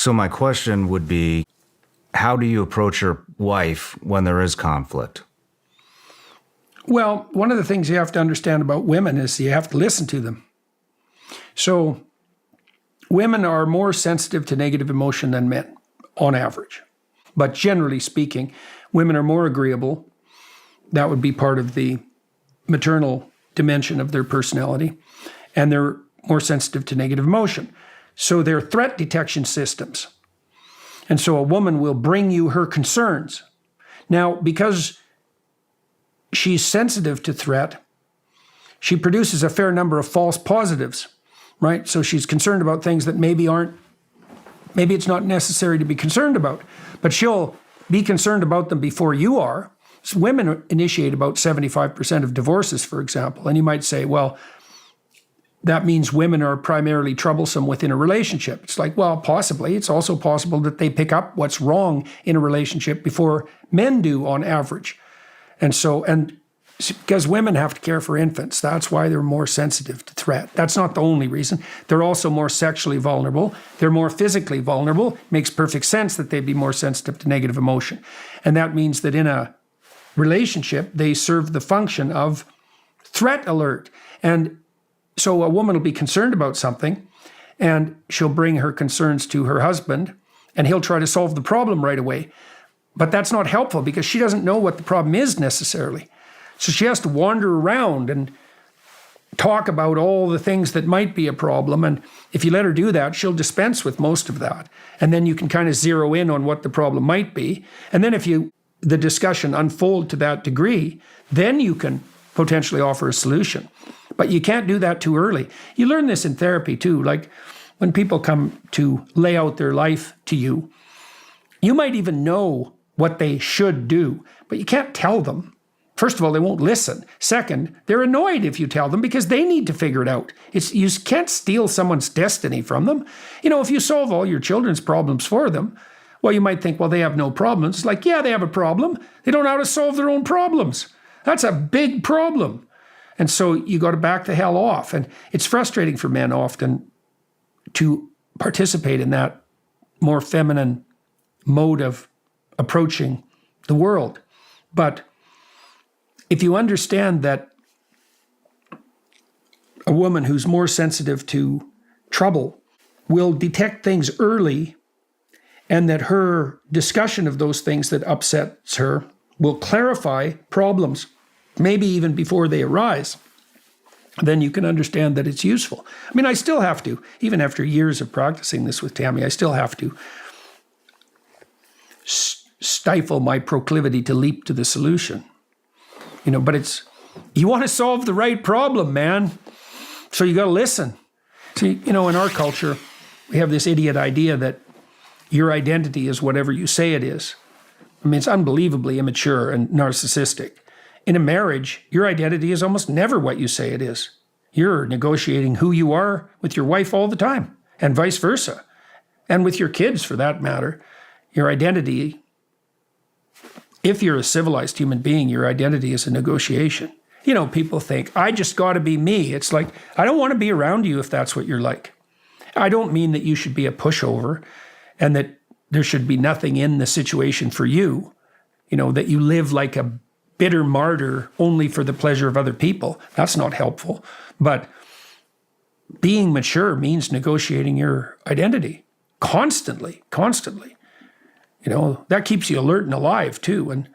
So my question would be, how do you approach your wife when there is conflict? Well, one of the things you have to understand about women is you have to listen to them. So women are more sensitive to negative emotion than men, on average. But generally speaking, women are more agreeable. That would be part of the maternal dimension of their personality. And they're more sensitive to negative emotion. So they're threat detection systems. And so a woman will bring you her concerns. Now, because she's sensitive to threat, she produces a fair number of false positives, right? So she's concerned about things that maybe it's not necessary to be concerned about, but she'll be concerned about them before you are. So women initiate about 75% of divorces, for example. And you might say, well, that means women are primarily troublesome within a relationship. It's like, well, possibly. It's also possible that they pick up what's wrong in a relationship before men do on average. And because women have to care for infants, that's why they're more sensitive to threat. That's not the only reason. They're also more sexually vulnerable. They're more physically vulnerable. Makes perfect sense that they'd be more sensitive to negative emotion. And that means that in a relationship, they serve the function of threat alert. And so a woman will be concerned about something, and she'll bring her concerns to her husband, and he'll try to solve the problem right away. But that's not helpful because she doesn't know what the problem is necessarily. So she has to wander around and talk about all the things that might be a problem. And if you let her do that, she'll dispense with most of that. And then you can kind of zero in on what the problem might be. And then if the discussion unfold to that degree, then you can potentially offer a solution. But you can't do that too early. You learn this in therapy too. Like when people come to lay out their life to you, you might even know what they should do, but you can't tell them. First of all, they won't listen. Second, they're annoyed if you tell them because they need to figure it out. You can't steal someone's destiny from them. If you solve all your children's problems for them, well, you might think, well, they have no problems. It's like, yeah, they have a problem. They don't know how to solve their own problems. That's a big problem. And so you got to back the hell off. And it's frustrating for men often to participate in that more feminine mode of approaching the world. But if you understand that a woman who's more sensitive to trouble will detect things early, and that her discussion of those things that upsets her will clarify problems, maybe even before they arise, then you can understand that it's useful. I mean, I still have to, even after years of practicing this with Tammy, I still have to stifle my proclivity to leap to the solution. But you want to solve the right problem, man. So you got to listen. See, in our culture, we have this idiot idea that your identity is whatever you say it is. I mean, it's unbelievably immature and narcissistic. In a marriage, your identity is almost never what you say it is. You're negotiating who you are with your wife all the time, and vice versa. And with your kids, for that matter. Your identity, if you're a civilized human being, your identity is a negotiation. People think, I just got to be me. It's like, I don't want to be around you if that's what you're like. I don't mean that you should be a pushover and that there should be nothing in the situation for you, that you live like a bitter martyr only for the pleasure of other people. That's not helpful. But being mature means negotiating your identity constantly. That keeps you alert and alive too. And